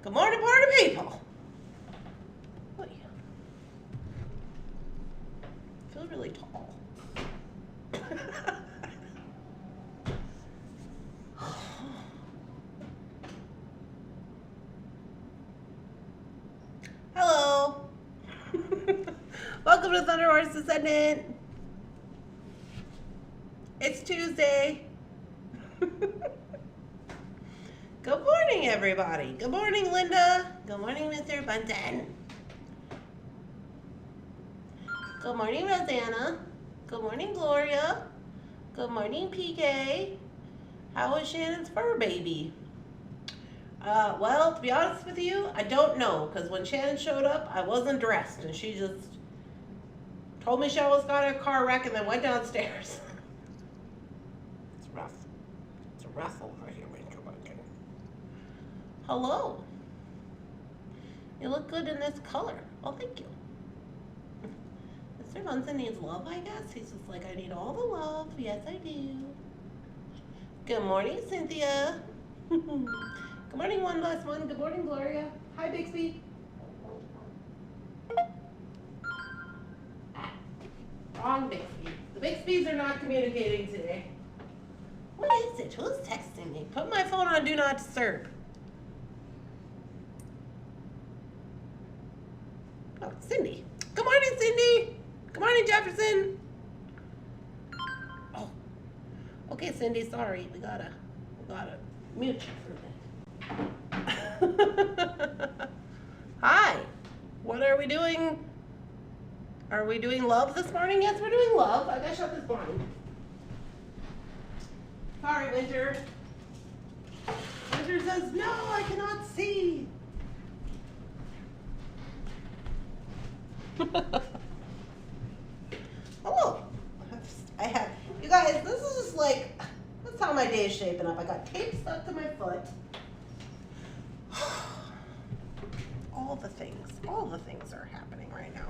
Good morning, party people. Oh, yeah. I feel really tall. Hello. Welcome to Thunderhorse Descendant. It's Tuesday. Good morning, everybody. Good morning, Linda. Good morning, Mr. Bunsen. Good morning, Rosanna. Good morning, Gloria. Good morning, PK. How was Shannon's fur baby? Well, to be honest with you, I don't know, because when Shannon showed up, I wasn't dressed, and she just told me she almost got in a car wreck and then went downstairs. It's rough. It's rough over here, Winter Bunsen. Hello. You look good in this color. Well, thank you. Mr. Bunsen needs love, I guess. He's just like, I need all the love. Yes, I do. Good morning, Cynthia. Good morning, one last one. Good morning, Gloria. Hi, Bixby. Wrong Bixby. The Bixbys are not communicating today. What is it? Who's texting me? Put my phone on Do Not Disturb. Oh, Cindy. Good morning, Cindy. Good morning, Jefferson. Oh. Okay, Cindy, sorry. We gotta mute you for a minute. Hi. What are we doing? Are we doing love this morning? Yes, we're doing love. I gotta shut this blind. Sorry, Winter. Winter says, no, I cannot see. Hello. You guys, this is just like, that's how my day is shaping up. I got tape stuck to my foot. All the things are happening right now.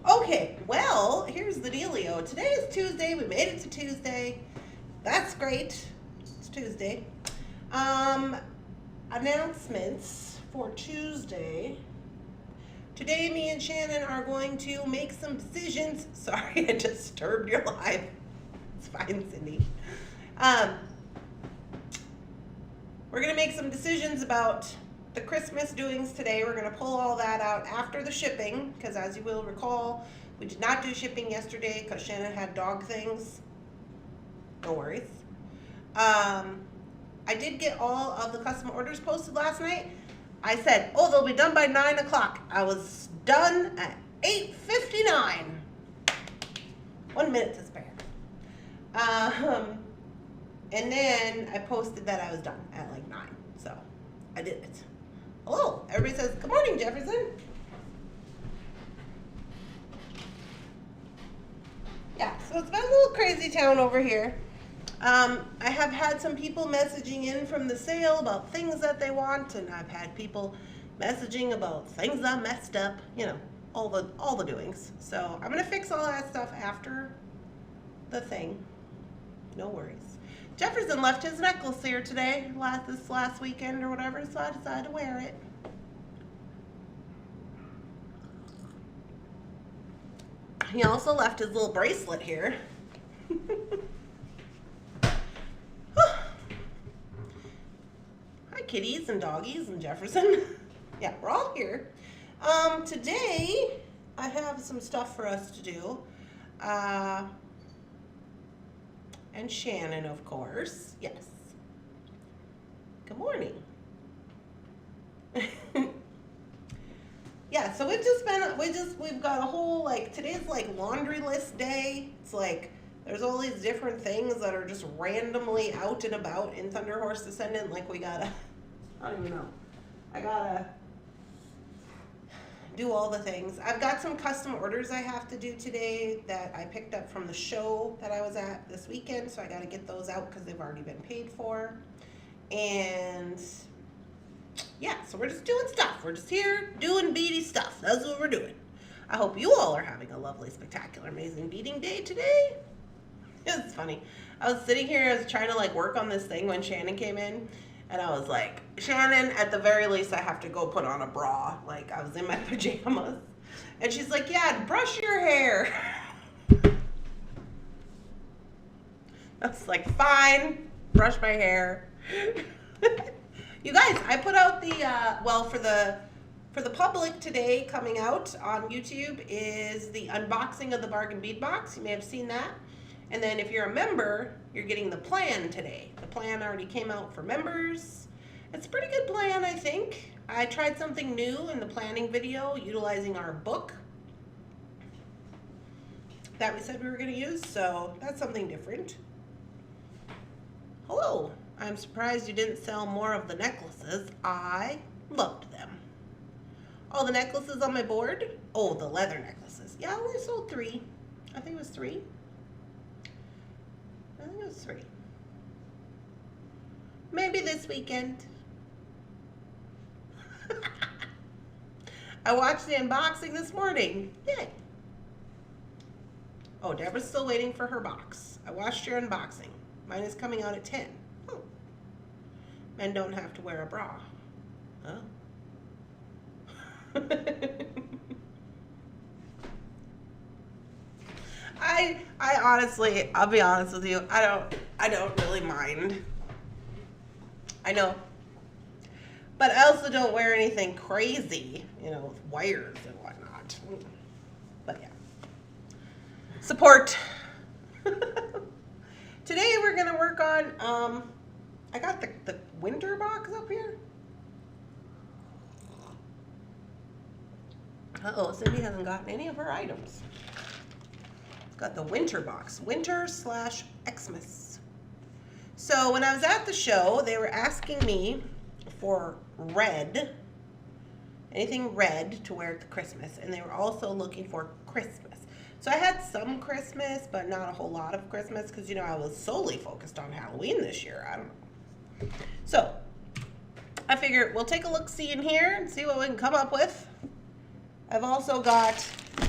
Okay, well, here's the dealio. Today is Tuesday. We made it to Tuesday. That's great. It's Tuesday. Announcements for Tuesday. Today, me and Shannon are going to make some decisions. Sorry, I disturbed your live. It's fine, Cindy. We're going to make some decisions about the Christmas doings today. We're going to pull all that out after the shipping, because as you will recall, we did not do shipping yesterday because Shannon had dog things. No worries. I did get all of the custom orders posted last night. I said, oh, they'll be done by 9 o'clock. I was done at 8:59. 1 minute to spare. And then I posted that I was done at like 9. So I did it. Hello. Everybody says, good morning, Jefferson. Yeah, so it's been a little crazy town over here. I have had some people messaging in from the sale about things that they want, and I've had people messaging about things I messed up, you know, all the doings. So I'm gonna fix all that stuff after the thing. No worries. Jefferson left his necklace here today, this last weekend or whatever, so I decided to wear it. He also left his little bracelet here. Hi, kitties and doggies and Jefferson. Yeah, we're all here. Today, I have some stuff for us to do. And Shannon, of course. Yes. Good morning. Yeah, so we've got a whole, like, today's like laundry list day. It's like there's all these different things that are just randomly out and about in Thunderhorse Descendant. Like I don't even know. I gotta do all the things. I've got some custom orders I have to do today that I picked up from the show that I was at this weekend, so I gotta get those out because they've already been paid for. And yeah, so we're just doing stuff. We're just here doing beady stuff. That's what we're doing. I hope you all are having a lovely, spectacular, amazing beading day today. It's funny. I was sitting here, I was trying to like work on this thing when Shannon came in, and I was like, Shannon, at the very least, I have to go put on a bra. Like, I was in my pajamas. And she's like, yeah, brush your hair. I was like, fine, brush my hair. You guys, I put out the, well, for the public today, coming out on YouTube is the unboxing of the bargain bead box. You may have seen that. And then if you're a member, you're getting the plan today. The plan already came out for members. It's a pretty good plan, I think. I tried something new in the planning video, utilizing our book that we said we were going to use, so that's something different. Hello. I'm surprised you didn't sell more of the necklaces. I loved them. Oh, the necklaces on my board? Oh, the leather necklaces. Yeah, I only sold 3. I think it was 3. I think it was 3. Maybe this weekend. I watched the unboxing this morning. Yay. Oh, Deborah's still waiting for her box. I watched your unboxing. Mine is coming out at 10. Oh. Men don't have to wear a bra. Oh. I honestly, I'll be honest with you, I don't really mind. I know. But I also don't wear anything crazy, you know, with wires and whatnot. But yeah. Support. Today we're gonna work on, I got the winter box up here. Uh-oh, Cindy hasn't gotten any of her items. Got the winter box, winter/Xmas. So when I was at the show, they were asking me for red, anything red to wear at Christmas, and they were also looking for Christmas. So I had some Christmas, but not a whole lot of Christmas, because, you know, I was solely focused on Halloween this year. I don't know. So I figured we'll take a look-see in here and see what we can come up with. I've also got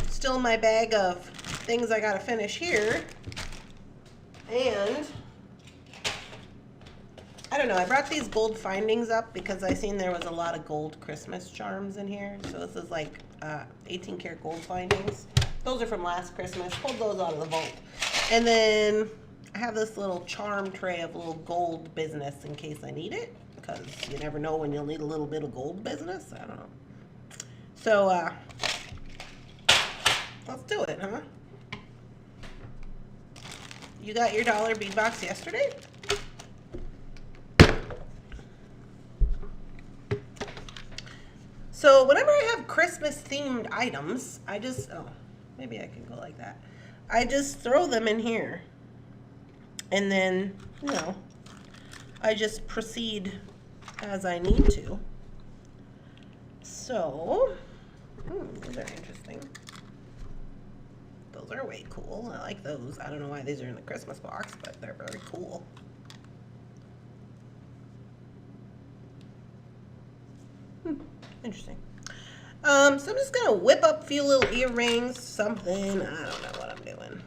still my bag of things I gotta finish here. And I don't know, I brought these gold findings up because I seen there was a lot of gold Christmas charms in here. So this is like 18 karat gold findings. Those are from last Christmas. Pulled those out of the vault. And then I have this little charm tray of little gold business in case I need it, because you never know when you'll need a little bit of gold business. I don't know. So let's do it, huh? You got your dollar bead box yesterday? So whenever I have Christmas themed items, I just, oh, maybe I can go like that. I just throw them in here. And then, you know, I just proceed as I need to. So, those are interesting. Those are way cool. I like those. I don't know why these are in the Christmas box, but they're very cool. Interesting. So I'm just gonna whip up a few little earrings, something. I don't know what I'm doing.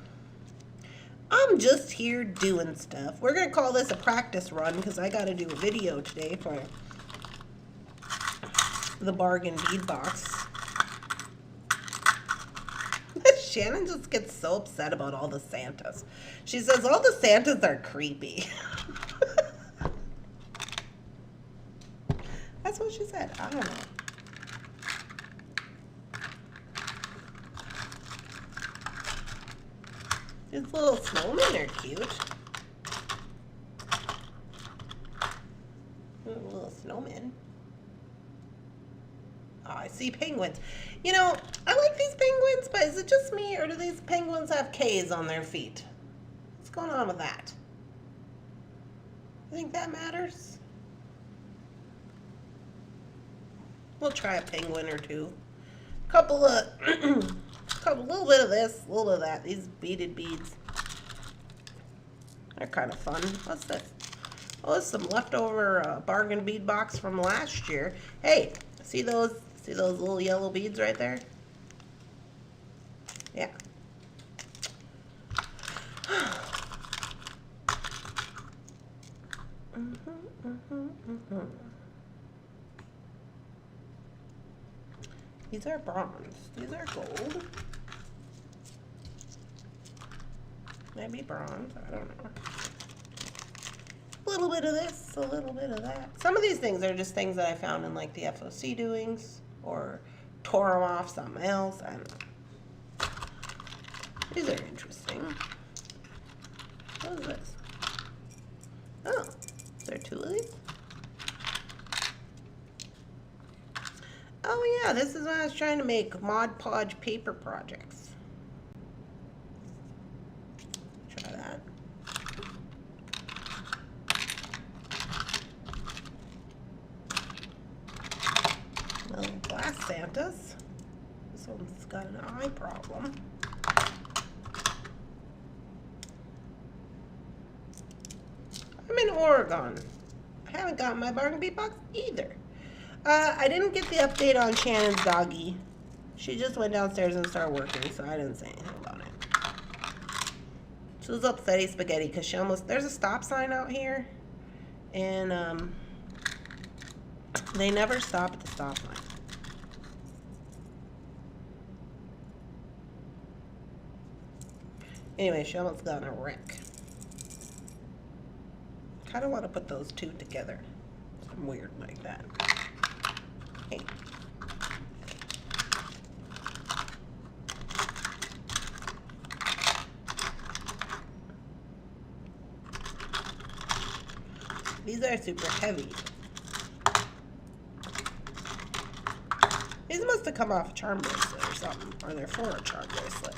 I'm just here doing stuff. We're gonna call this a practice run because I gotta do a video today for the bargain bead box. Shannon just gets so upset about all the Santas. She says all the Santas are creepy. That's what she said. I don't know. These little snowmen are cute. Little snowmen. Oh, I see penguins. You know, I like these penguins, but is it just me, or do these penguins have K's on their feet? What's going on with that? You think that matters? We'll try a penguin or two. Couple of, little bit of this, a little bit of that. These beaded beads. They're kind of fun. What's this? Oh, it's some leftover bargain bead box from last year. Hey, see those? See those little yellow beads right there? Yeah. These are bronze. These are gold. Maybe bronze. I don't know. A little bit of this, a little bit of that. Some of these things are just things that I found in like the FOC doings or tore them off something else. I don't know. These are interesting. What is this? Oh, is there two of these? Oh yeah, this is when I was trying to make Mod Podge paper projects. Try that. Little glass Santas. This one's got an eye problem. I'm in Oregon. I haven't gotten my bargain beat box either. I didn't get the update on Shannon's doggy. She just went downstairs and started working, so I didn't say anything about it. She was upsetty spaghetti because she almost, there's a stop sign out here, and they never stop at the stop sign. Anyway, she almost got in a wreck. Kind of want to put those two together. I'm weird like that. Hey. These are super heavy. These must have come off a charm bracelet or something, or they're for a charm bracelet.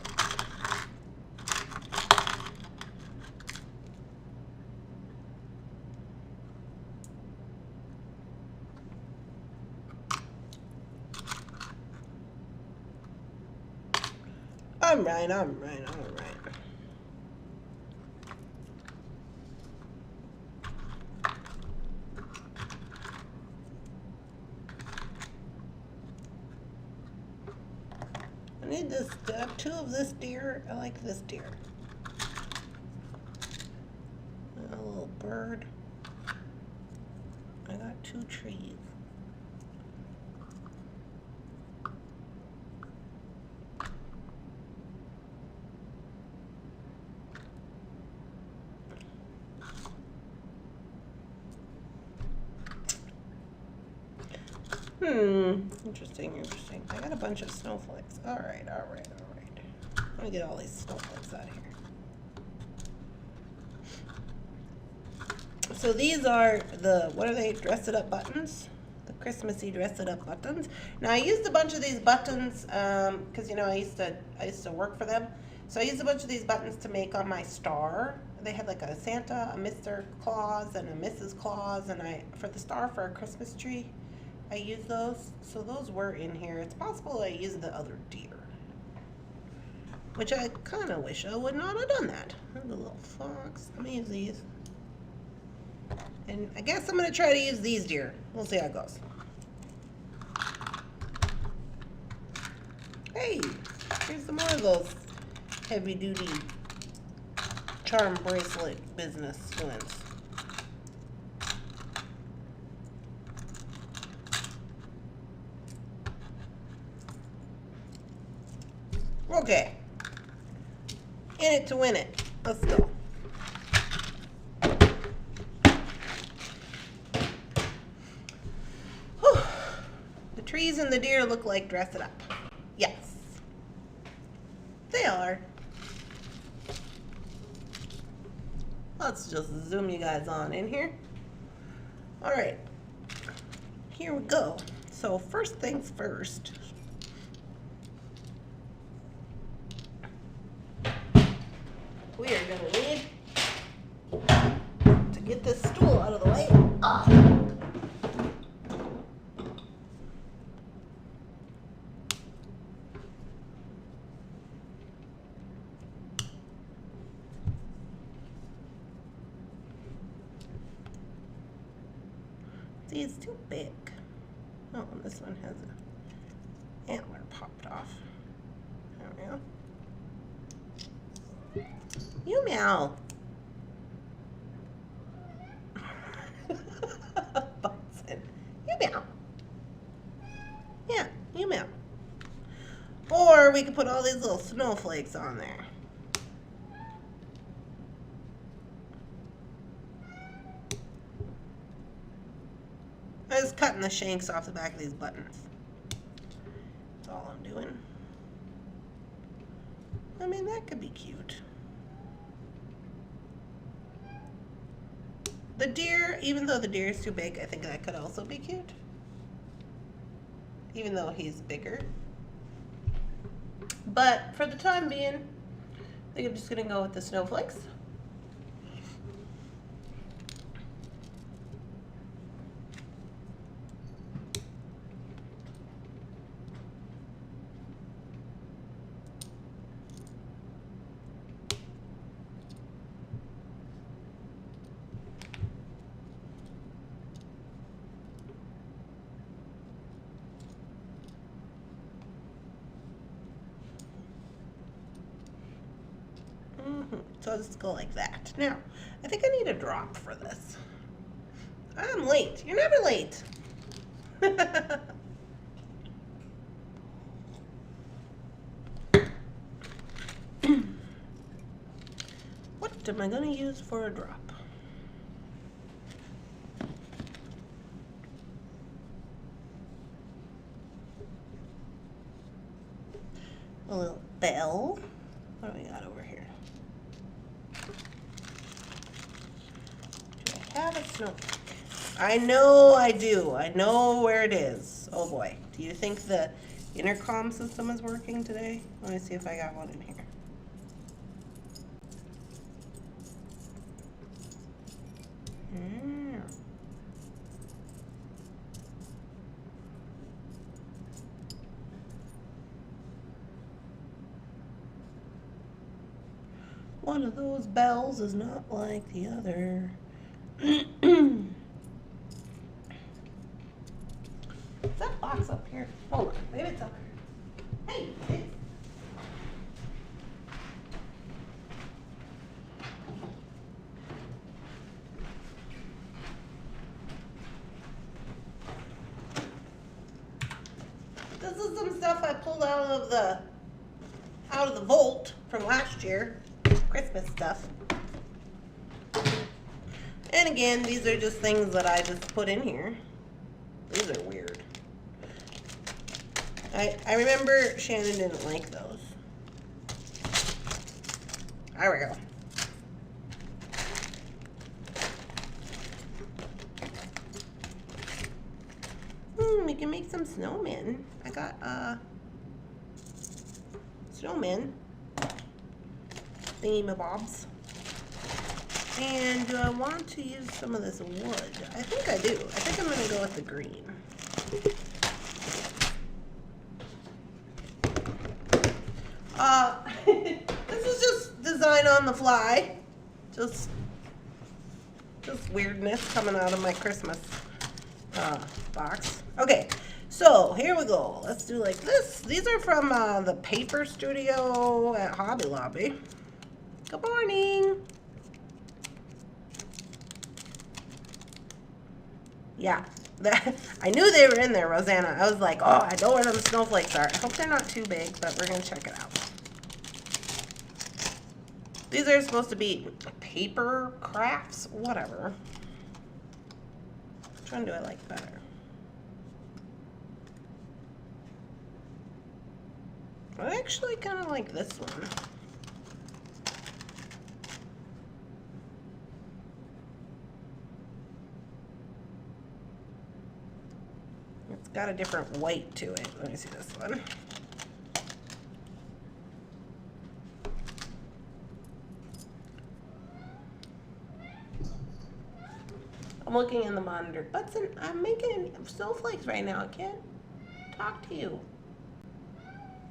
I'm right. I need this, to have two of this deer. I like this deer. A little bird. I got two trees. Interesting. I got a bunch of snowflakes. All right. Let me get all these snowflakes out of here. So these are the, what are they, dress it up buttons? The Christmassy dress it up buttons. Now I used a bunch of these buttons because you know I used to work for them. So I used a bunch of these buttons to make on my star. They had like a Santa, a Mr. Claus, and a Mrs. Claus, and for the star for a Christmas tree, I used those. So those were in here. It's possible I used the other deer, which I kind of wish I would not have done that. The little fox. Let me use these. And I guess I'm going to try to use these deer. We'll see how it goes. Hey, here's some more of those heavy duty charm bracelet business ones. Okay. In it to win it. Let's go. Whew. The trees and the deer look like dress it up. Yes. They are. Let's just zoom you guys on in here. All right. Here we go. So first things first. We are going to need to get this stool out of the way. See, it's too big. Oh, this one has an antler popped off. There we go. You meow. we could put all these little snowflakes on there. I'm just cutting the shanks off the back of these buttons. That's all I'm doing. I mean, that could be cute. The deer, even though the deer is too big, I think that could also be cute. Even though he's bigger. But for the time being, I think I'm just gonna go with the snowflakes. So I'll just go like that. Now, I think I need a drop for this. I'm late. You're never late. What am I going to use for a drop? A little bell. What do we got over here? Do I have a snowflake? I know I do. I know where it is. Oh boy. Do you think the intercom system is working today? Let me see if I got one in here. One of those bells is not like the other. Is that box up here? Hold on, maybe it's up here. Hey, hey. This is some stuff I pulled out of the vault from last year. Christmas stuff. And again, these are just things that I just put in here. These are weird. I remember Shannon didn't like those. There we go. We can make some snowmen. I got snowmen. Thingy-mabobs. And do I want to use some of this wood? I think I do. I think I'm going to go with the green. This is just design on the fly. Just weirdness coming out of my Christmas box. Okay, so here we go. Let's do like this. These are from the paper studio at Hobby Lobby. Good morning. Yeah, I knew they were in there, Rosanna. I was like, oh, I know where them snowflakes are. I hope they're not too big, but we're going to check it out. These are supposed to be paper crafts, whatever. Which one do I like better? I actually kind of like this one. It's got a different white to it. Let me see this one. I'm looking in the monitor. Butson, I'm making snowflakes right now. I can't talk to you.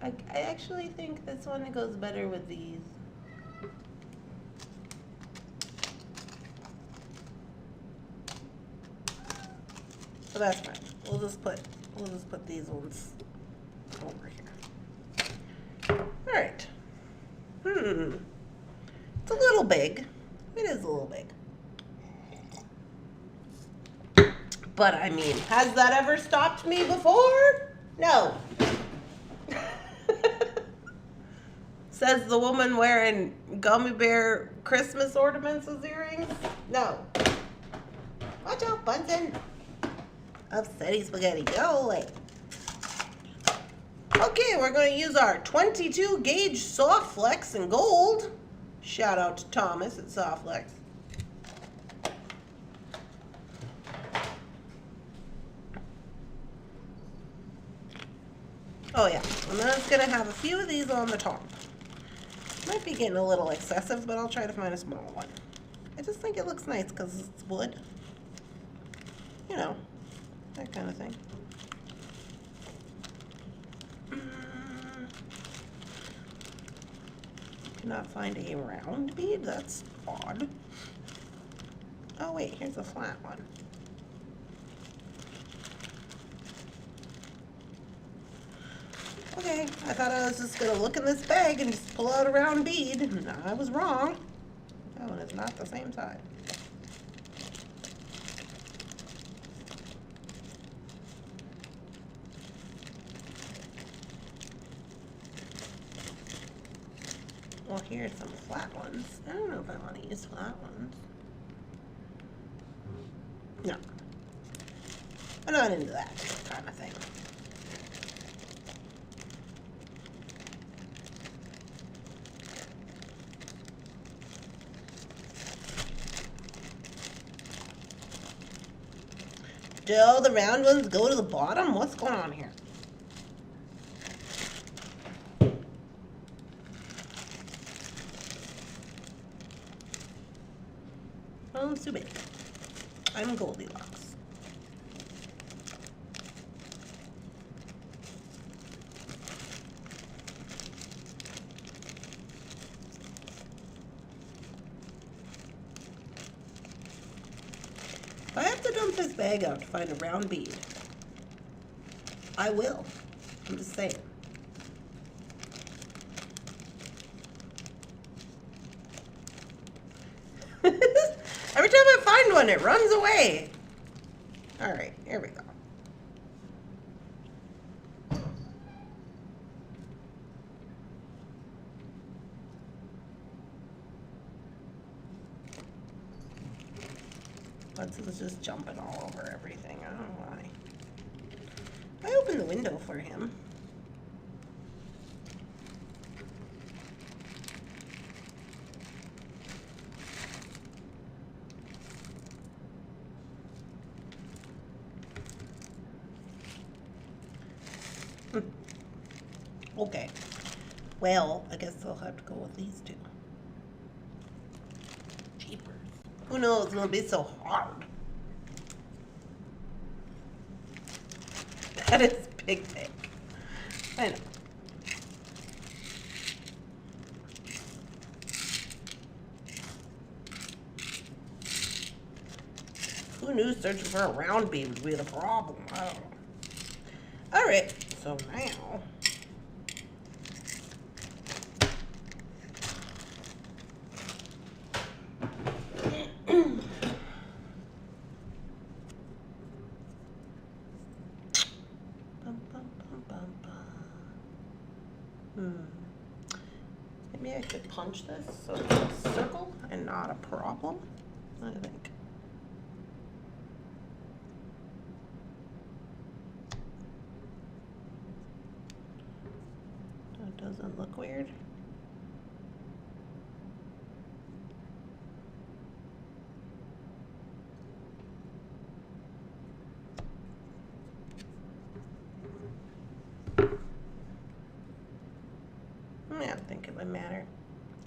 I actually think this one goes better with these. So that's fine. We'll just put these ones over here. All right. It's a little big. It is a little big. But I mean, has that ever stopped me before? No. Says the woman wearing gummy bear Christmas ornaments as earrings. No. Watch out, Bunsen. Upsetty spaghetti. Go away. Okay, we're going to use our 22 gauge Soft Flex in gold. Shout out to Thomas at Soft Flex. Oh yeah, I'm just going to have a few of these on the top. Might be getting a little excessive, but I'll try to find a small one. I just think it looks nice because it's wood. You know, that kind of thing. Cannot find a round bead. That's odd. Oh wait, here's a flat one. Okay, I thought I was just gonna look in this bag and just pull out a round bead. No, I was wrong. That one is not the same side. Well, here's some flat ones. I don't know if I want to use flat ones. No. I'm not into that kind of thing. Do all the round ones go to the bottom? What's going on here? Oh, too big. I'm Goldilocks. If I have to dump this bag out to find a round bead, I will. I'm just saying. Every time I find one, it runs away. All right, here we go. This is just jumping all over everything. I don't know why. I opened the window for him. Okay. Well, I guess I'll have to go with these two. Jeepers. Who knows? It's gonna be so hard. That is big thick. I know. Who knew searching for a round bead would be the problem? I don't know. All right, so now. Maybe I could punch this so it's a circle and not a problem, I think. That doesn't look weird. I don't think it would matter.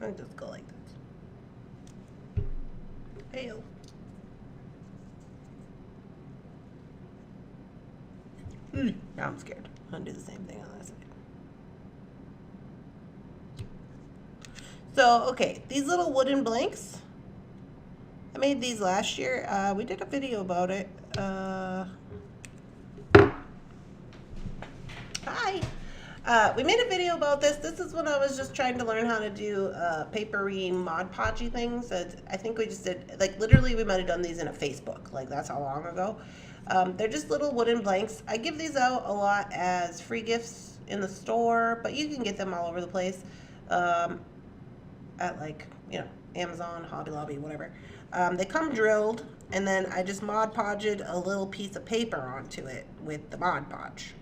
I'll just go like this. Hey-o. Now I'm scared. I'll do the same thing on this side. So, okay, these little wooden blanks, I made these last year. We did a video about it. Hi. We made a video about this. This is when I was just trying to learn how to do papery Mod Podgy things. I think we just did, like literally we might have done these in a Facebook. Like that's how long ago. They're just little wooden blanks. I give these out a lot as free gifts in the store, but you can get them all over the place. at like, you know, Amazon, Hobby Lobby, whatever. They come drilled, and then I just Mod Podged a little piece of paper onto it with the Mod Podge.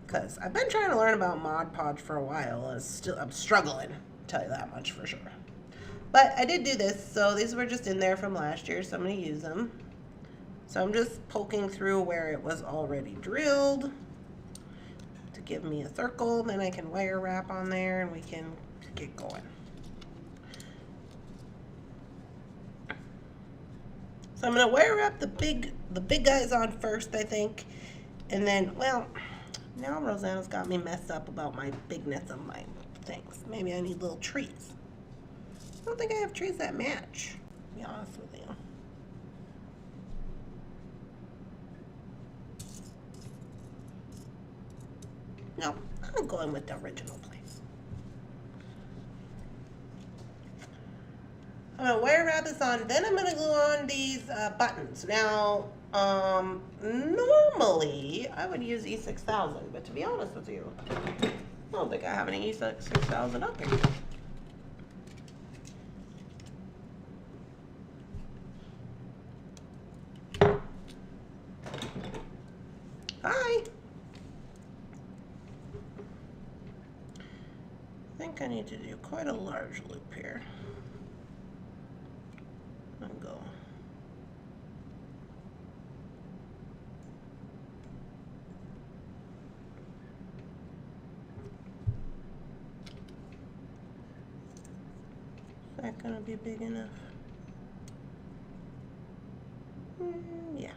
Because I've been trying to learn about Mod Podge for a while, and I'm struggling, tell you that much for sure. But I did do this, so these were just in there from last year, so I'm going to use them. So I'm just poking through where it was already drilled to give me a circle. Then I can wire wrap on there and we can get going. So I'm going to wire wrap the big guys on first, I think. And then, well, now Rosanna's got me messed up about my bigness of my things. Maybe I need little trees. I don't think I have trees that match, to be honest with you. No, I'm going with the original place. I'm going to wire wrap this on, then I'm going to glue on these buttons. Now, normally I would use E6000, but to be honest with you, I don't think I have any E6000 up here. Hi. I think I need to do quite a large loop here. And go. Is that gonna be big enough? Yeah.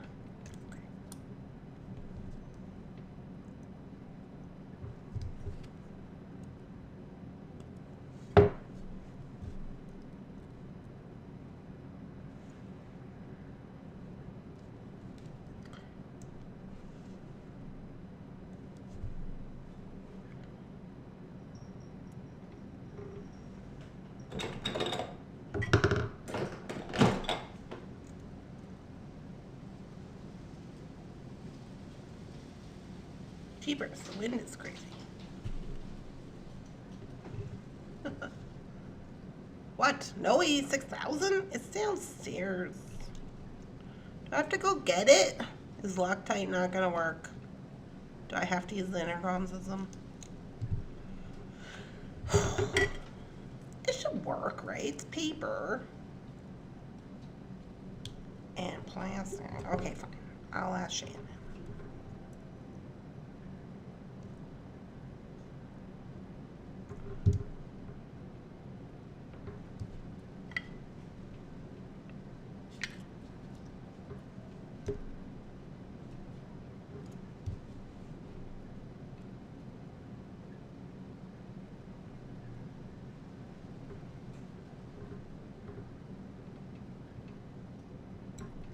Jeepers, the wind is crazy. What? No E6000? It downstairs. Do I have to go get it? Is Loctite not gonna work? Do I have to use the intercom system? It should work, right? It's paper. And plastic. Okay, fine. I'll ask Shannon.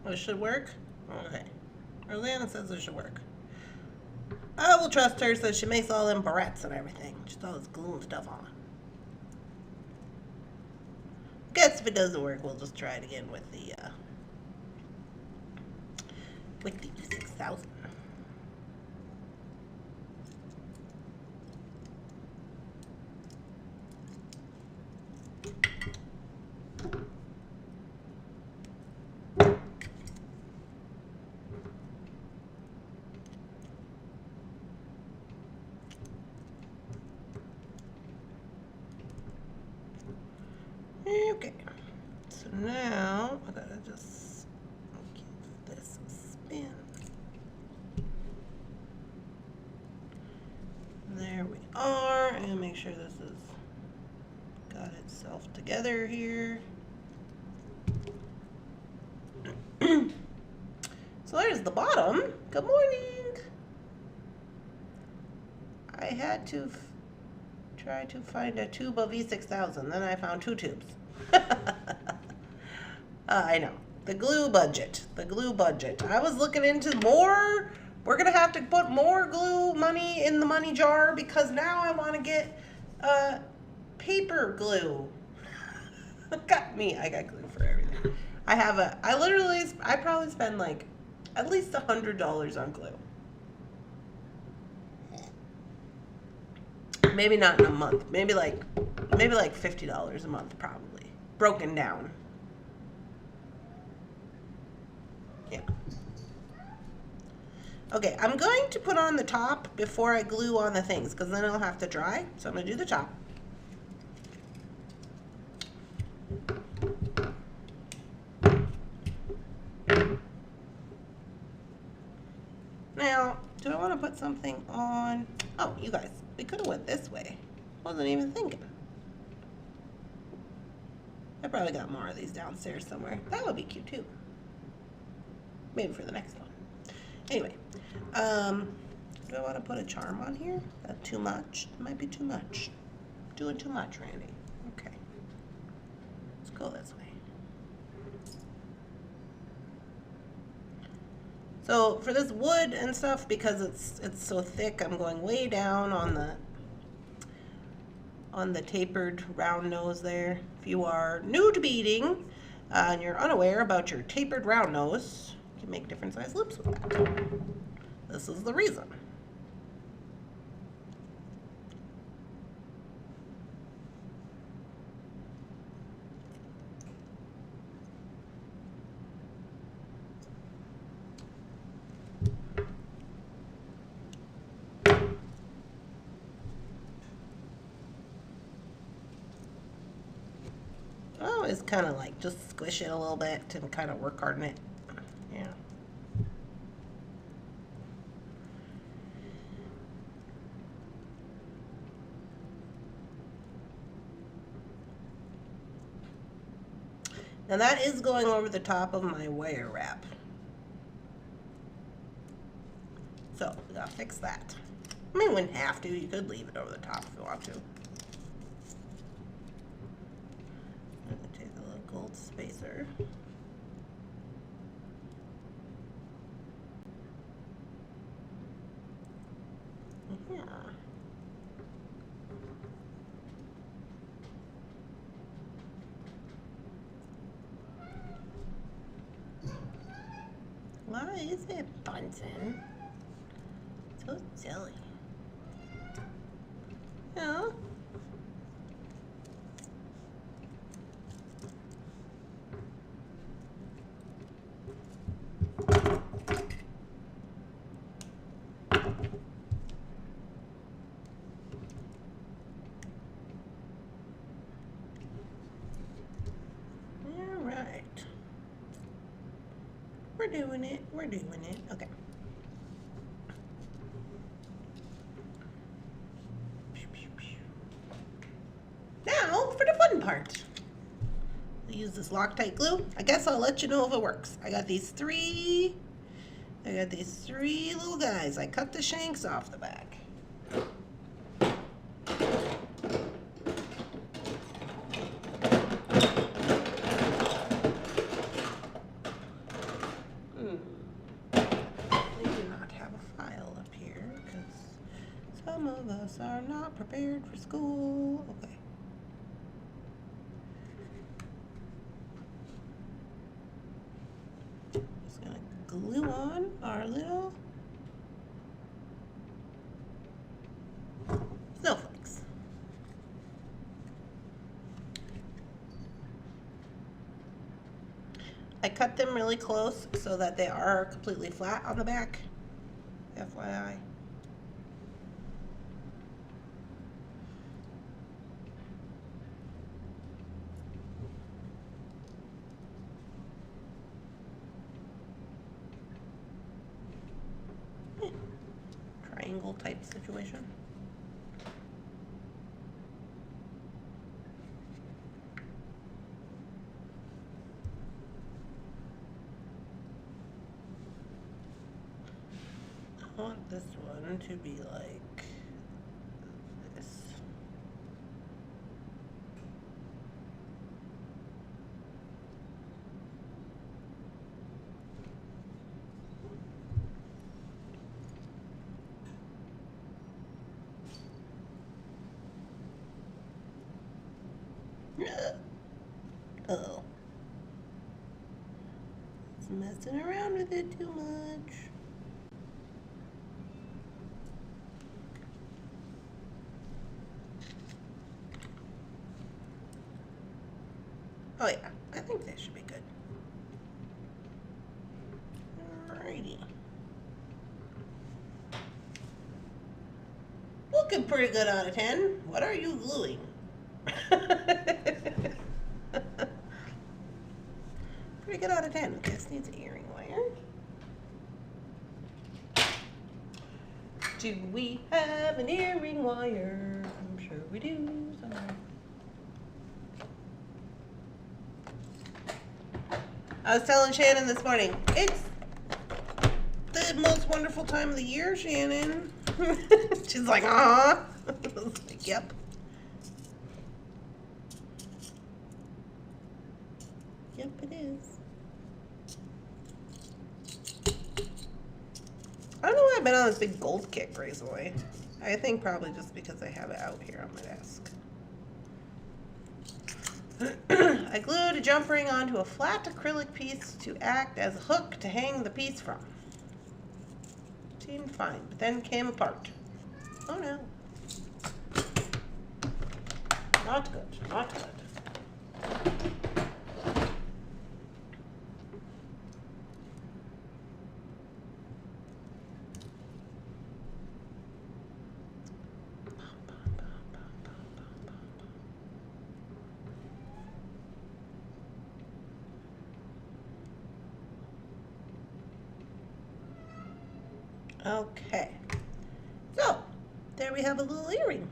Oh, it should work? Okay. Rosanna says it should work. I will trust her since she makes all them barrettes and everything. She's always gluing stuff on. Guess if it doesn't work, we'll just try it again with the E6000. Okay, so now I gotta just give this a spin. There we are, and make sure this is got itself together here. So there's the bottom. Good morning. I had to try to find a tube of E6000, then I found 2 tubes. I know. The glue budget. The glue budget. I was looking into more. We're going to have to put more glue money in the money jar because now I want to get paper glue. Got me. I got glue for everything. I probably spend like at least $100 on glue. Maybe not in a month. Maybe like $50 a month, probably broken down. Yeah. Okay, I'm going to put on the top before I glue on the things, because then it'll have to dry. So I'm going to do the top. Now, do I want to put something on? Oh, you guys, we could have went this way. Wasn't even thinking. I probably got more of these downstairs somewhere. That would be cute too. Maybe for the next one. Anyway, do I want to put a charm on here? That too much? It might be too much. Doing too much, Randy. Okay. Let's go this way. So for this wood and stuff, because it's so thick, I'm going way down on the tapered round nose there. If you are new to beading and you're unaware about your tapered round nose, you can make different size loops with that. This is the reason. Oh, it's kind of like just squish it a little bit and kind of work hard on it. Yeah. Now that is going over the top of my wire wrap. So we gotta fix that. I mean, you wouldn't have to. You could leave it over the top if you want to. I'm gonna take a little gold spacer. Yeah. Why is it Bunsen? So silly. Yeah. All right. We're doing it. We're doing it. Okay. Now for the fun part. I'll use this Loctite glue. I guess I'll let you know if it works. I got these three little guys. I cut the shanks off the back. Some of us are not prepared for school. Okay. Just gonna glue on our little snowflakes. I cut them really close so that they are completely flat on the back. FYI. Triangle type situation. I want this one to be like this. Uh-oh. It's messing around with it too much. Oh yeah, I think they should be good. Alrighty. Looking pretty good out of 10. What are you gluing? Pretty good out of 10. Okay, this needs an earring wire. Do we have an earring wire? I'm sure we do somewhere. I was telling Shannon this morning, it's the most wonderful time of the year, Shannon. She's like, I was like, yep. Yep, it is. I don't know why I've been on this big gold kick recently. I think probably just because I have it out here on my desk. I glued a jump ring onto a flat acrylic piece to act as a hook to hang the piece from. Seemed fine, but then came apart. Oh no. Not good, not good. Okay, so there we have a little earring,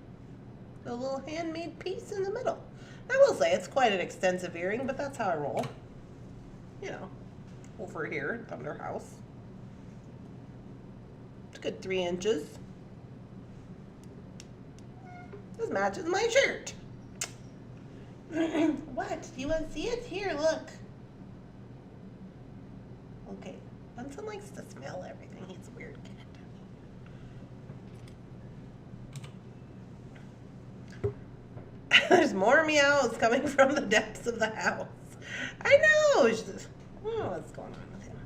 a little handmade piece in the middle. I will say it's quite an extensive earring, but that's how I roll. You know, over here at Thunder House. It's a good 3 inches. This matches my shirt. What? Do you want to see it? Here, look. Okay, Bunsen likes to smell everything. He's a weird kid. There's more meows coming from the depths of the house. I know. It's just, I don't know what's going on with him.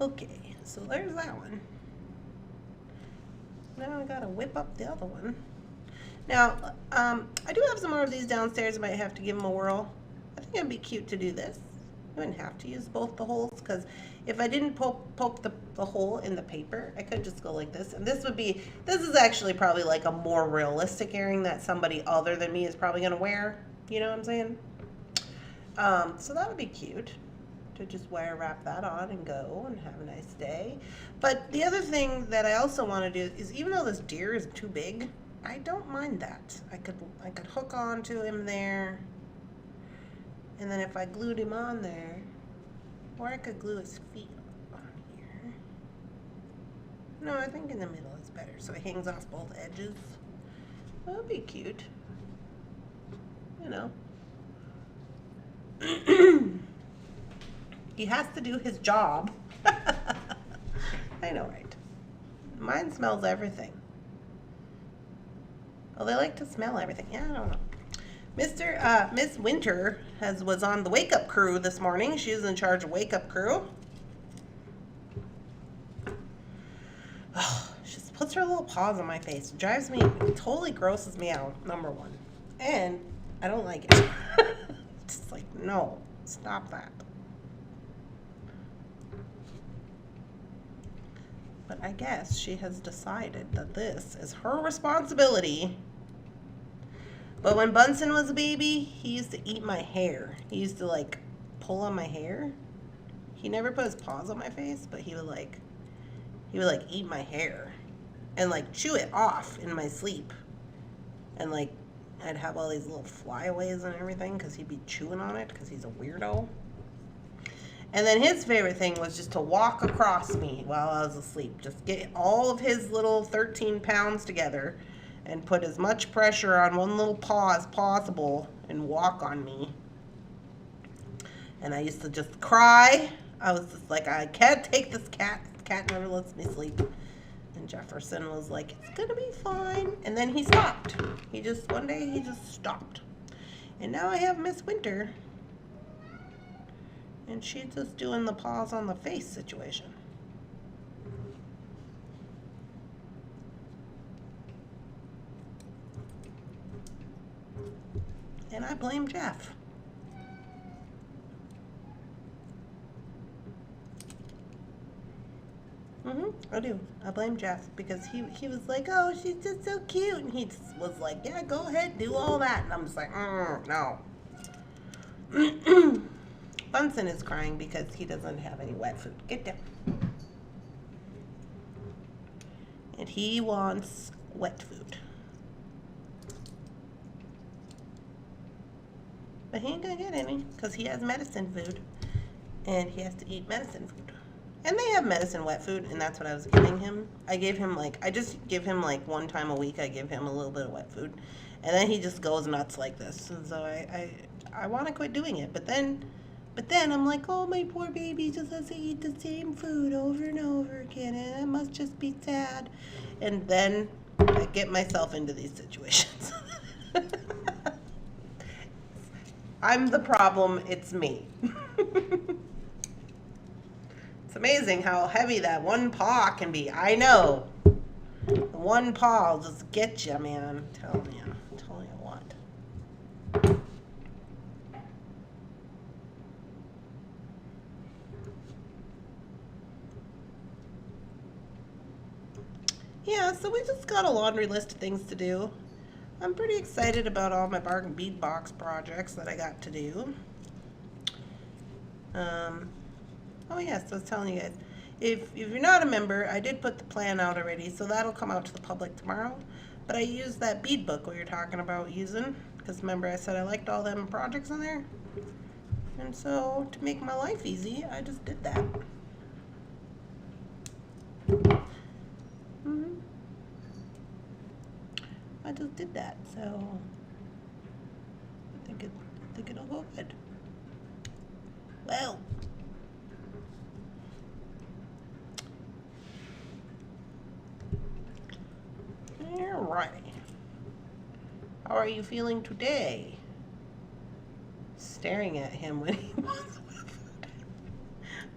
Okay, so there's that one. Now I gotta whip up the other one. Now, I do have some more of these downstairs. I might have to give them a whirl. I think it'd be cute to do this. You wouldn't have to use both the holes, because if I didn't poke the hole in the paper, I could just go like this. And this is actually probably like a more realistic earring that somebody other than me is probably gonna wear. You know what I'm saying? So that would be cute to just wire wrap that on and go and have a nice day. But the other thing that I also want to do is, even though this deer is too big, I don't mind that. I could hook onto him there. And then if I glued him on there, or I could glue his feet on here. No, I think in the middle is better, so it hangs off both edges. That would be cute. You know. He has to do his job. I know, right? Mine smells everything. Oh, they like to smell everything. Yeah, I don't know. Miss Winter was on the wake up crew this morning. She was in charge of wake up crew. Oh, she just puts her little paws on my face. It drives me, it totally grosses me out, number one. And I don't like it. It's like, no, stop that. But I guess she has decided that this is her responsibility. But when Bunsen was a baby, he used to eat my hair. He used to like pull on my hair. He never put his paws on my face, but he would eat my hair and like chew it off in my sleep. And like I'd have all these little flyaways and everything because he'd be chewing on it because he's a weirdo. And then his favorite thing was just to walk across me while I was asleep. Just get all of his little 13 pounds together and put as much pressure on one little paw as possible and walk on me. And I used to just cry. I was just like, I can't take this cat. This cat never lets me sleep. And Jefferson was like, it's gonna be fine. And then he stopped. One day he just stopped. And now I have Miss Winter. And she's just doing the paws on the face situation. And I blame Jeff. I do. I blame Jeff because he was like, oh, she's just so cute. And he just was like, yeah, go ahead, do all that. And I'm just like, no. Bunsen is crying because he doesn't have any wet food. Get down. And he wants wet food. But he ain't gonna get any because he has medicine food. And he has to eat medicine food. And they have medicine wet food, and that's what I was giving him. I just give him like one time a week, I give him a little bit of wet food. And then he just goes nuts like this. And so I want to quit doing it. But then I'm like, oh, my poor baby just has to eat the same food over and over again, and it must just be sad. And then I get myself into these situations. I'm the problem, it's me. It's amazing how heavy that one paw can be. I know. The one paw will just get you, man. I'm telling you what. Yeah, so we just got a laundry list of things to do. I'm pretty excited about all my bargain bead box projects that I got to do. Oh yes, I was telling you guys, if you're not a member, I did put the plan out already, so that'll come out to the public tomorrow. But I used that bead book we were talking about using, because remember I said I liked all them projects in there? And so, to make my life easy, I just did that. I just did that, so I think it'll go good. Well, alrighty. How are you feeling today? Staring at him when he wants food.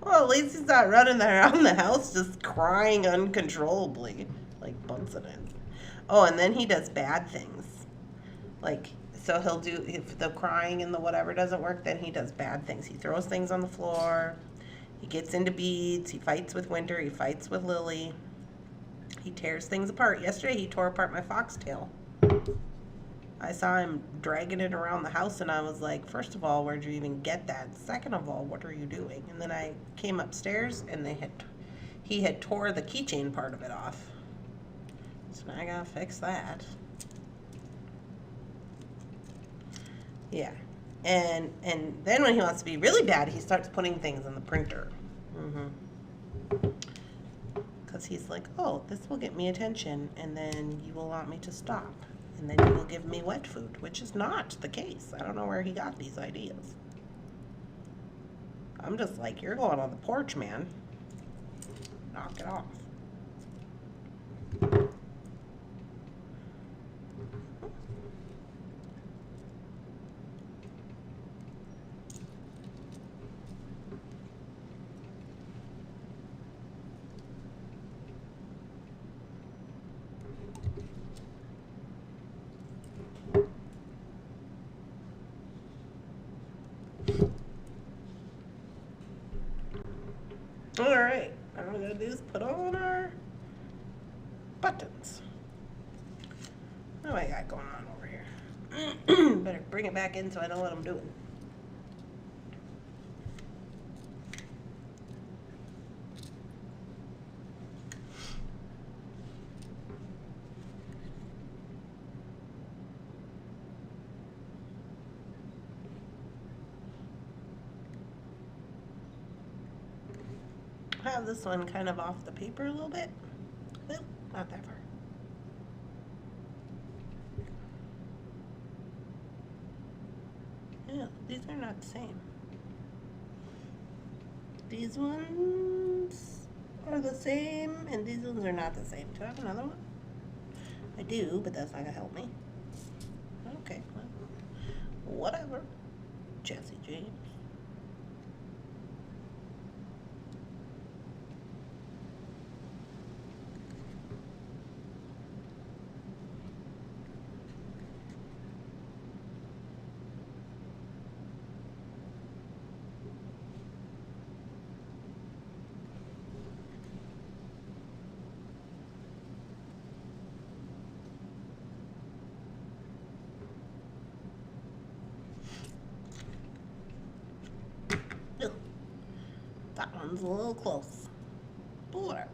Well, at least he's not running around the house just crying uncontrollably like Bunsen is. Oh, and then he does bad things. Like, so he'll do, if the crying and the whatever doesn't work, then he does bad things. He throws things on the floor. He gets into beads. He fights with Winter. He fights with Lily. He tears things apart. Yesterday he tore apart my foxtail. I saw him dragging it around the house and I was like, first of all, where'd you even get that? Second of all, what are you doing? And then I came upstairs and he had tore the keychain part of it off. So now I gotta fix that. Yeah. And then when he wants to be really bad, he starts putting things in the printer. Because he's like, oh, this will get me attention, and then you will want me to stop. And then you will give me wet food, which is not the case. I don't know where he got these ideas. I'm just like, you're going on the porch, man. Knock it off. Alright, all we're gonna do is put on our buttons. What do I got going on over here? Better bring it back in so I know what I'm doing. I have this one kind of off the paper a little bit. Well, not that far. Yeah, these are not the same. These ones are the same, and these ones are not the same. Do I have another one? I do, but that's not gonna help me. Okay, well, whatever. Jesse James. That one's a little close, but whatever.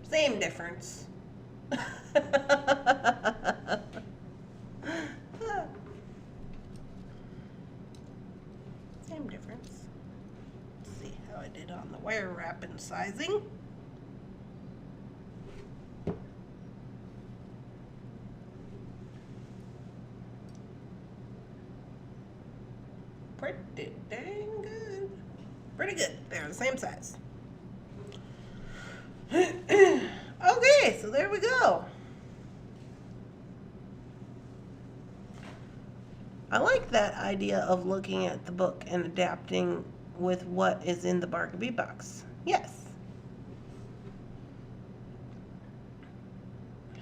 Same difference. Same difference. Let's see how I did on the wire wrap and sizing. Pretty dang good. Pretty good. They're the same size. Okay, so there we go. I like that idea of looking at the book and adapting with what is in the Bark Bead box. Yes.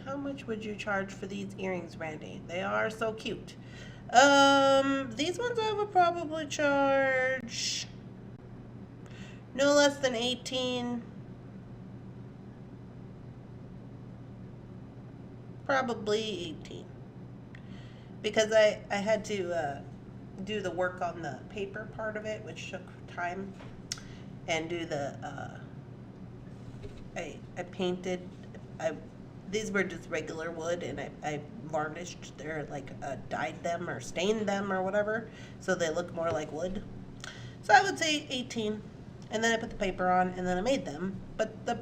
How much would you charge for these earrings, Randy? They are so cute. These ones I would probably charge no less than 18. Probably 18. Because I had to do the work on the paper part of it, which took time, and do the I painted. These were just regular wood, and I varnished their dyed them or stained them or whatever, so they look more like wood. So I would say 18, and then I put the paper on, and then I made them. But the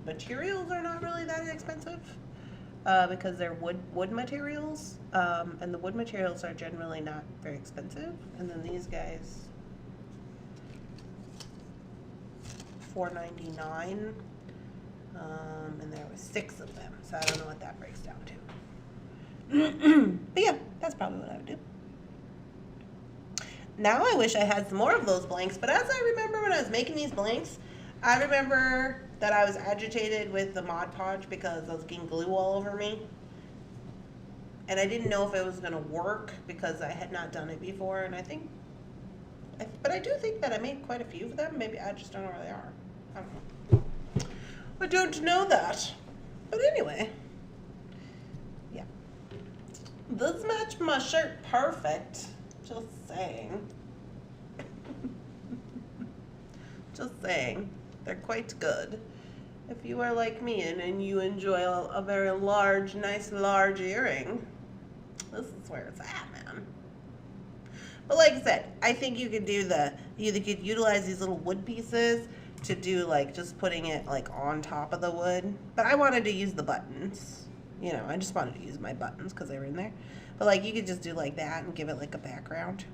materials are not really that expensive. Because they're wood materials, and the wood materials are generally not very expensive. And then these guys, $4.99, and there was 6 of them, so I don't know what that breaks down to. But yeah, that's probably what I would do. Now I wish I had some more of those blanks, but as I remember when I was making these blanks, I remember that I was agitated with the Mod Podge because I was getting glue all over me. And I didn't know if it was going to work because I had not done it before. And but I do think that I made quite a few of them. Maybe I just don't know where they are. I don't know. I don't know that. But anyway. Yeah. This matched my shirt perfect. Just saying. Just saying. They're quite good. If you are like me and you enjoy a very large, nice large earring, this is where it's at, man. But like I said, I think you could could utilize these little wood pieces to do just putting it on top of the wood. But I wanted to use the buttons. You know, I just wanted to use my buttons because they were in there. But you could just do that and give it a background.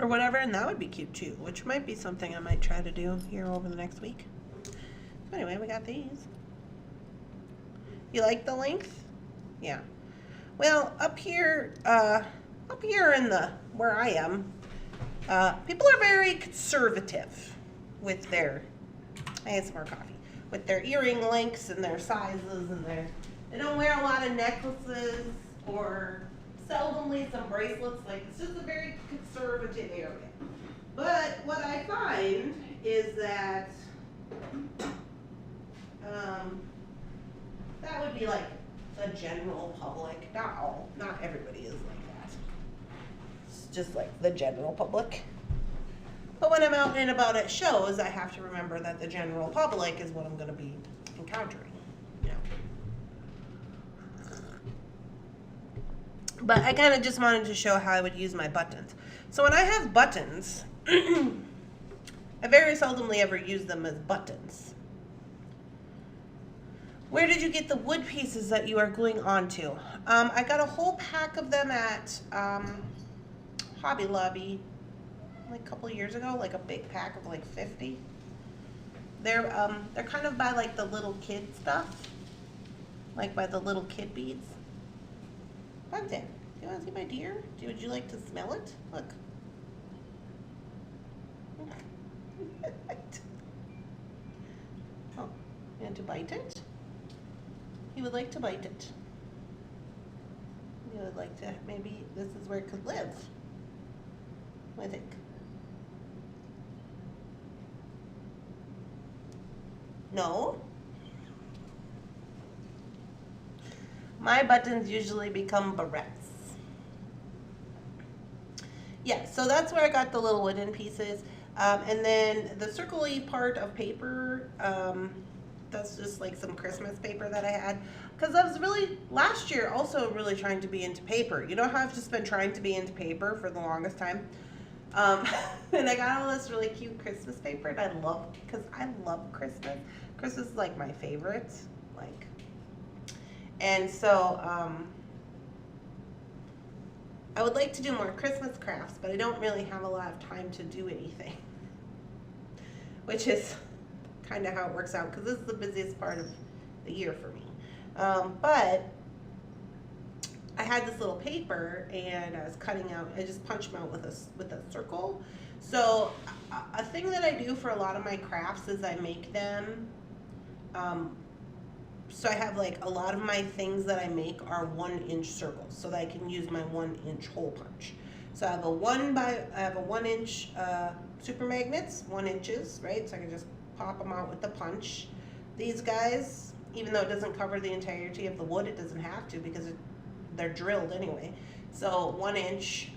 Or whatever, and that would be cute too, which might be something I might try to do here over the next week. So anyway, we got these. You like the length? Yeah. Well, up here in where I am, people are very conservative with their, I had some more coffee, with their earring lengths and their sizes and they don't wear a lot of necklaces or seldomly some bracelets. It's just a very conservative area. But what I find is that that would be the general public. Not everybody is like that. It's just the general public. But when I'm out and about at shows, I have to remember that the general public is what I'm going to be encountering. But I kind of just wanted to show how I would use my buttons. So when I have buttons, I very seldomly ever use them as buttons. Where did you get the wood pieces that you are gluing onto? I got a whole pack of them at Hobby Lobby a couple of years ago, a big pack of 50. They're kind of by the little kid stuff, by the little kid beads. Bunton, do you want to see my deer? Would you like to smell it? Look. Oh, you want to bite it? He would like to bite it. You would like to, maybe this is where it could live. What do you think? No. My buttons usually become barrettes. Yeah, so that's where I got the little wooden pieces. And then the circle-y part of paper, that's just like some Christmas paper that I had. Because I was really, last year, also really trying to be into paper. You know how I've just been trying to be into paper for the longest time? And I got all this really cute Christmas paper, and I love, because I love Christmas. Christmas is like my favorite, like, and so, I would like to do more Christmas crafts, but I don't really have a lot of time to do anything, which is kind of how it works out, because this is the busiest part of the year for me. But I had this little paper, and I was cutting out, I just punched them out with a circle. So a thing that I do for a lot of my crafts is I make them, so I have like a lot of my things that I make are 1-inch circles, so that I can use my 1-inch hole punch. So I have a 1-inch super magnets, 1 inches, right? So I can just pop them out with the punch. These guys, even though it doesn't cover the entirety of the wood, it doesn't have to because they're drilled anyway. So 1 inch.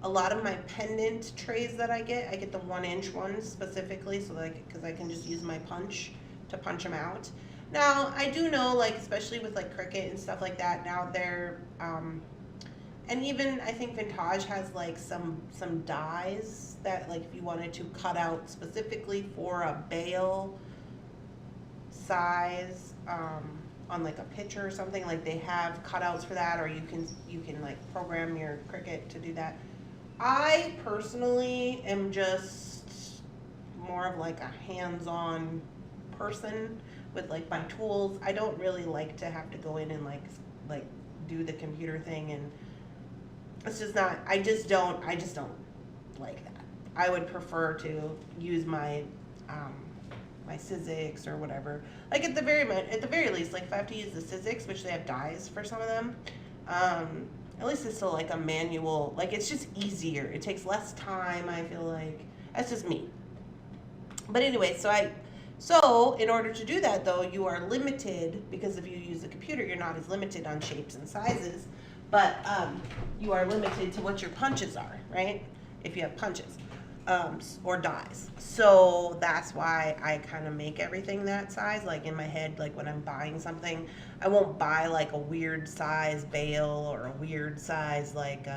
A lot of my pendant trays that I get the 1-inch ones specifically, so that because I can just use my punch to punch them out. Now I do know, like especially with like Cricut and stuff like that, now they're and even I think Vintage has like some dies that, like, if you wanted to cut out specifically for a bale size on like a picture or something, like they have cutouts for that, or you can like program your Cricut to do that. I personally am just more of like a hands-on person with like my tools. I don't really like to have to go in and like do the computer thing, and it's just not, I just don't like that. I would prefer to use my my Sizzix or whatever. Like at the very least, like if I have to use the Sizzix, which they have dies for some of them, at least it's still like a manual, like it's just easier. It takes less time, I feel like. That's just me. But anyway, so in order to do that though, you are limited, because if you use a computer, you're not as limited on shapes and sizes, but you are limited to what your punches are, right? If you have punches or dies. So that's why I kind of make everything that size. Like in my head, like when I'm buying something, I won't buy like a weird size bale or a weird size like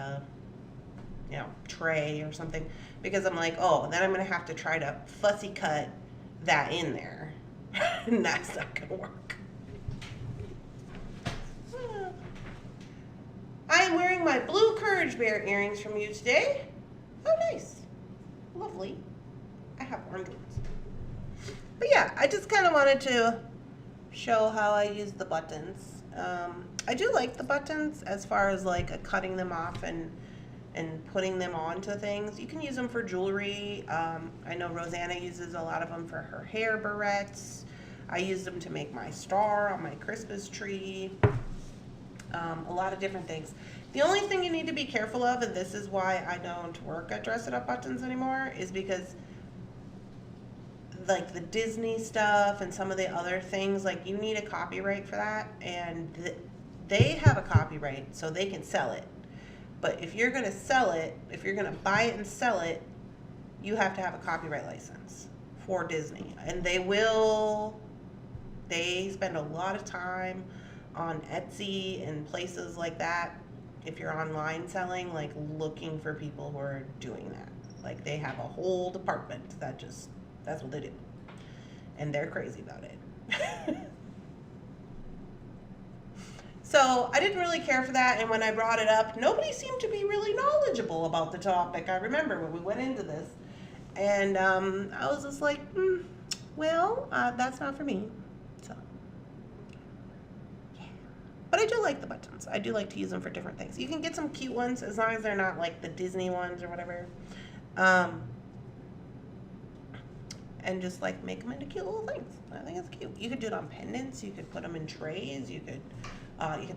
tray or something, because I'm like, oh, then I'm gonna have to try to fussy cut that in there, and that's not gonna work. I am wearing my blue Courage Bear earrings from you today. Oh, nice. Lovely. I have orange ones. But yeah, I just kind of wanted to show how I use the buttons. I do like the buttons as far as like cutting them off and putting them onto things. You can use them for jewelry. I know Rosanna uses a lot of them for her hair barrettes. I use them to make my star on my Christmas tree. A lot of different things. The only thing you need to be careful of, and this is why I don't work at Dress It Up Buttons anymore, is because like the Disney stuff and some of the other things, like you need a copyright for that, and they have a copyright so they can sell it. But if you're going to sell it, if you're going to buy it and sell it, you have to have a copyright license for Disney. And they spend a lot of time on Etsy and places like that, if you're online selling, like looking for people who are doing that. Like they have a whole department that's what they do. And they're crazy about it. So I didn't really care for that, and when I brought it up, nobody seemed to be really knowledgeable about the topic. I remember when we went into this, and I was just like, well, that's not for me. So, yeah. But I do like the buttons. I do like to use them for different things. You can get some cute ones as long as they're not like the Disney ones or whatever. And just like make them into cute little things. I think it's cute. You could do it on pendants. You could put them in trays. You could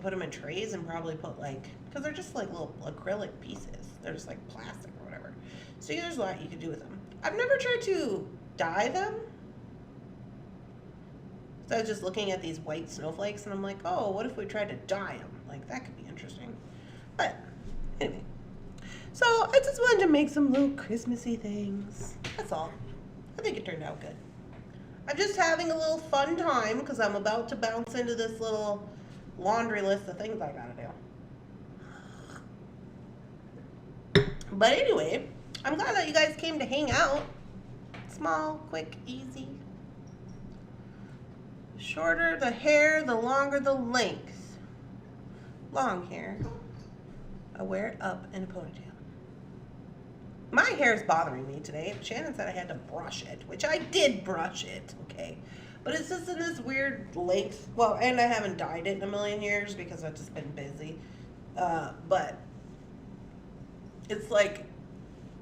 put them in trays and probably put like, because they're just like little acrylic pieces. They're just like plastic or whatever. So there's a lot you could do with them. I've never tried to dye them. So I was just looking at these white snowflakes, and I'm like, oh, what if we tried to dye them? Like, that could be interesting. But anyway, so I just wanted to make some little Christmassy things. That's all. I think it turned out good. I'm just having a little fun time because I'm about to bounce into this little laundry list of things I gotta do. But anyway, I'm glad that you guys came to hang out. Small, quick, easy. Shorter the hair, the longer the length. Long hair, I wear it up in a ponytail. My hair is bothering me today. Shannon said I had to brush it, which I did brush it, okay? But it's just in this weird length. Well, and I haven't dyed it in a million years because I've just been busy. But it's like,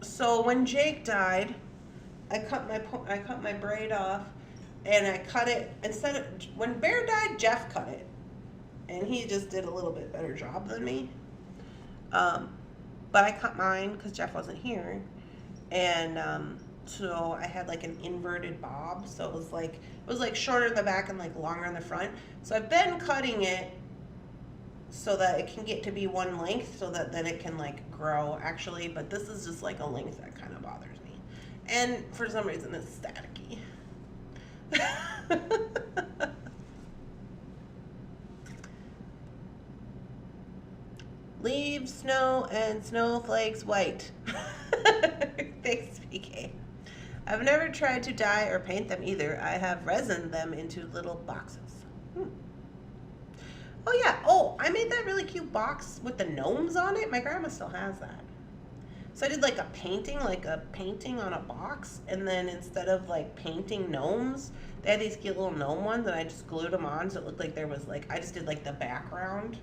so when Jake died, I cut my braid off, and I cut it instead of when Bear died. Jeff cut it, and he just did a little bit better job than me. But I cut mine because Jeff wasn't here, and so I had like an inverted bob, so it was like shorter in the back and like longer in the front. So I've been cutting it so that it can get to be one length, so that then it can like grow actually. But this is just like a length that kind of bothers me, and for some reason it's staticky. Leave snow and snowflakes white. Thanks, PK. I've never tried to dye or paint them either. I have resined them into little boxes. Oh yeah, oh, I made that really cute box with the gnomes on it. My grandma still has that. So I did like a painting on a box, and then instead of like painting gnomes, they had these cute little gnome ones, and I just glued them on so it looked like there was like, I just did like the background,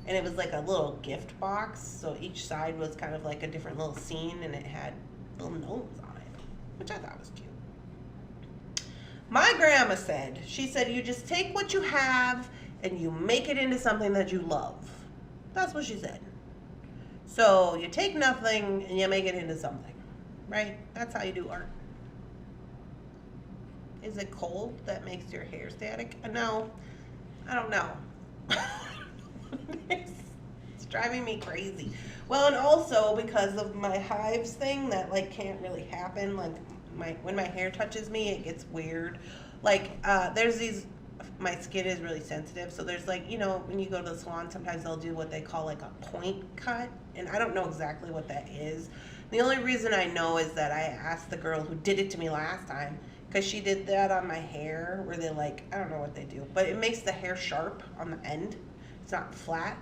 and it was like a little gift box, so each side was kind of like a different little scene, and it had little gnomes on it, which I thought was cute. My grandma said, she said, you just take what you have and you make it into something that you love. That's what she said. So you take nothing and you make it into something, right? That's how you do art. Is it cold that makes your hair static? No, I don't know. It's driving me crazy. Well, and also because of my hives thing that like can't really happen. Like when my hair touches me, it gets weird. Like there's these. My skin is really sensitive, so there's like, you know, when you go to the salon, sometimes they'll do what they call like a point cut, and I don't know exactly what that is. The only reason I know is that I asked the girl who did it to me last time, because she did that on my hair, where they like, I don't know what they do, but it makes the hair sharp on the end. It's not flat.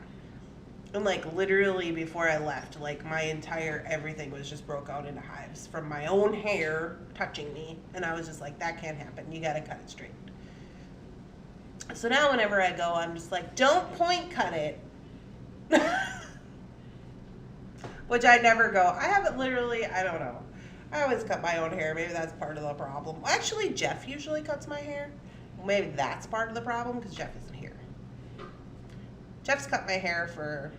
And like literally before I left, like my entire everything was just broke out into hives from my own hair touching me, and I was just like, that can't happen. You gotta cut it straight. So now whenever I go, I'm just like, don't point cut it. Which I never go. I haven't literally, I don't know. I always cut my own hair. Maybe that's part of the problem. Actually, Jeff usually cuts my hair. Maybe that's part of the problem because Jeff isn't here. Jeff's cut my hair for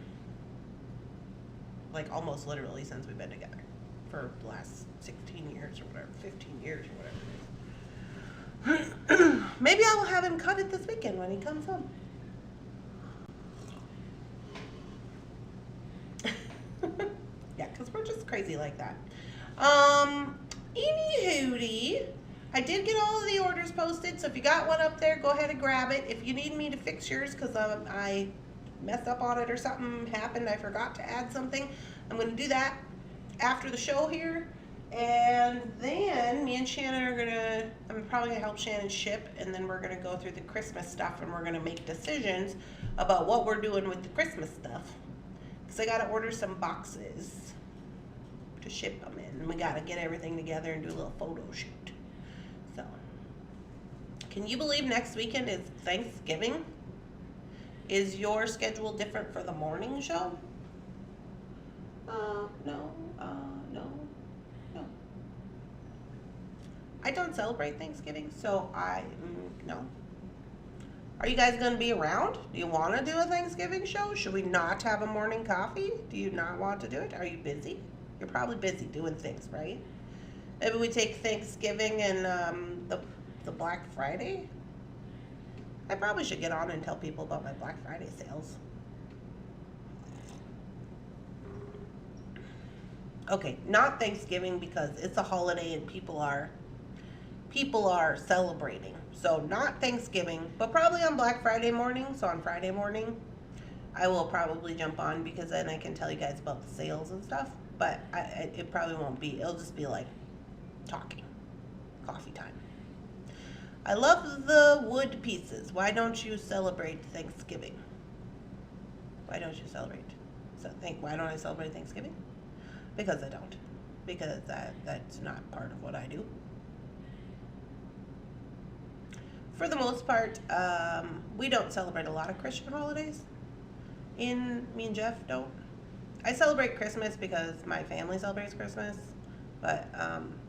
like almost literally since we've been together. For the last 16 years or whatever, 15 years or whatever. Maybe I will have him cut it this weekend when he comes home. Yeah, because we're just crazy like that. Anywho, I did get all of the orders posted, so if you got one up there, go ahead and grab it. If you need me to fix yours because I messed up on it or something happened, I forgot to add something, I'm going to do that after the show here. And then me and Shannon are I'm probably gonna help Shannon ship, and then we're gonna go through the Christmas stuff, and we're gonna make decisions about what we're doing with the Christmas stuff. Because I gotta order some boxes to ship them in, and we gotta get everything together and do a little photo shoot. So, can you believe next weekend is Thanksgiving? Is your schedule different for the morning show? No. I don't celebrate Thanksgiving, so no. Are you guys going to be around? Do you want to do a Thanksgiving show? Should we not have a morning coffee? Do you not want to do it? Are you busy? You're probably busy doing things, right? Maybe we take Thanksgiving and the Black Friday? I probably should get on and tell people about my Black Friday sales. Okay, not Thanksgiving because it's a holiday and people are celebrating. So not Thanksgiving, but probably on Black Friday morning. So on Friday morning, I will probably jump on because then I can tell you guys about the sales and stuff. But it probably won't be. It'll just be like talking, coffee time. I love the wood pieces. Why don't you celebrate Thanksgiving? Why don't you celebrate? Why don't I celebrate Thanksgiving? Because I don't. Because that's not part of what I do. For the most part, we don't celebrate a lot of Christian holidays. Me and Jeff don't. I celebrate Christmas because my family celebrates Christmas, but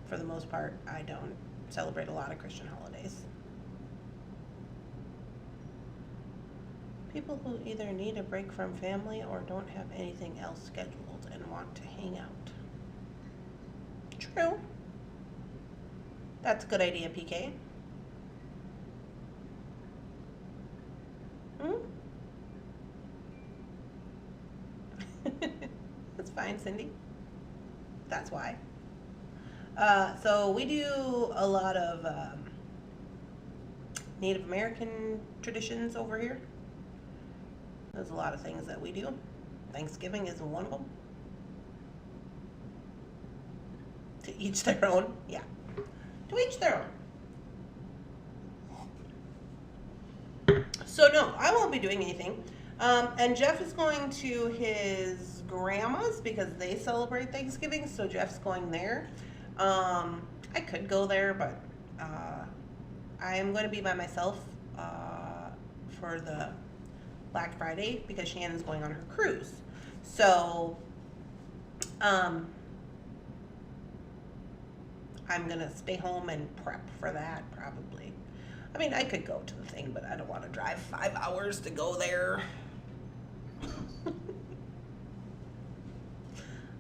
for the most part, I don't celebrate a lot of Christian holidays. People who either need a break from family or don't have anything else scheduled and want to hang out. True. That's a good idea, PK. That's fine, Cindy. That's why. So we do a lot of Native American traditions over here. There's a lot of things that we do. Thanksgiving is one of them. To each their own. Yeah. To each their own. So no, I won't be doing anything. And Jeff is going to his grandma's because they celebrate Thanksgiving, so Jeff's going there. I could go there, but I am going to be by myself for the Black Friday because Shannon's going on her cruise. So I'm going to stay home and prep for that probably. I mean, I could go to the thing, but I don't want to drive 5 hours to go there.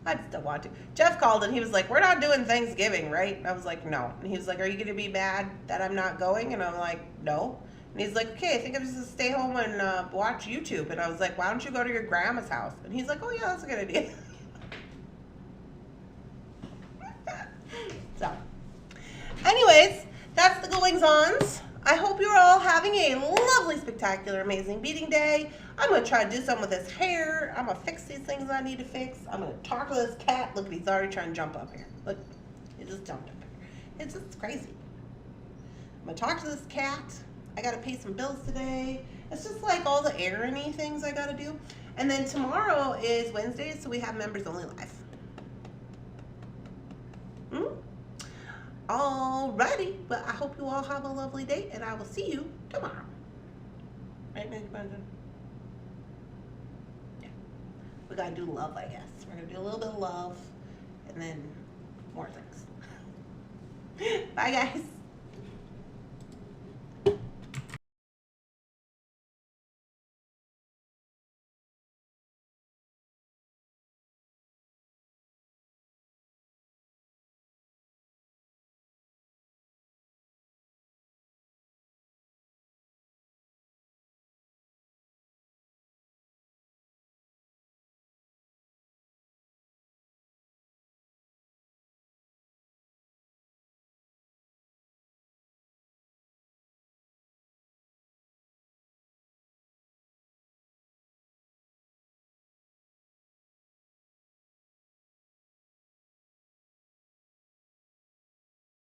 I'd still want to. Jeff called and he was like, we're not doing Thanksgiving, right? And I was like, no. And he was like, are you going to be mad that I'm not going? And I'm like, no. And he's like, okay, I think I'm just going to stay home and watch YouTube. And I was like, why don't you go to your grandma's house? And he's like, oh yeah, that's a good idea. So, anyways, that's the goings-ons. I hope you're all having a lovely, spectacular, amazing beading day. I'm going to try to do something with this hair. I'm going to fix these things I need to fix. I'm going to talk to this cat. Look, he's already trying to jump up here. Look, he just jumped up here. It's just crazy. I'm going to talk to this cat. I got to pay some bills today. It's just like all the errand-y things I got to do. And then tomorrow is Wednesday, so we have members only live. Alrighty, but I hope you all have a lovely day, and I will see you tomorrow. Right, Maggie Brandon? Yeah. We gotta do love, I guess. We're gonna do a little bit of love, and then more things. Bye, guys.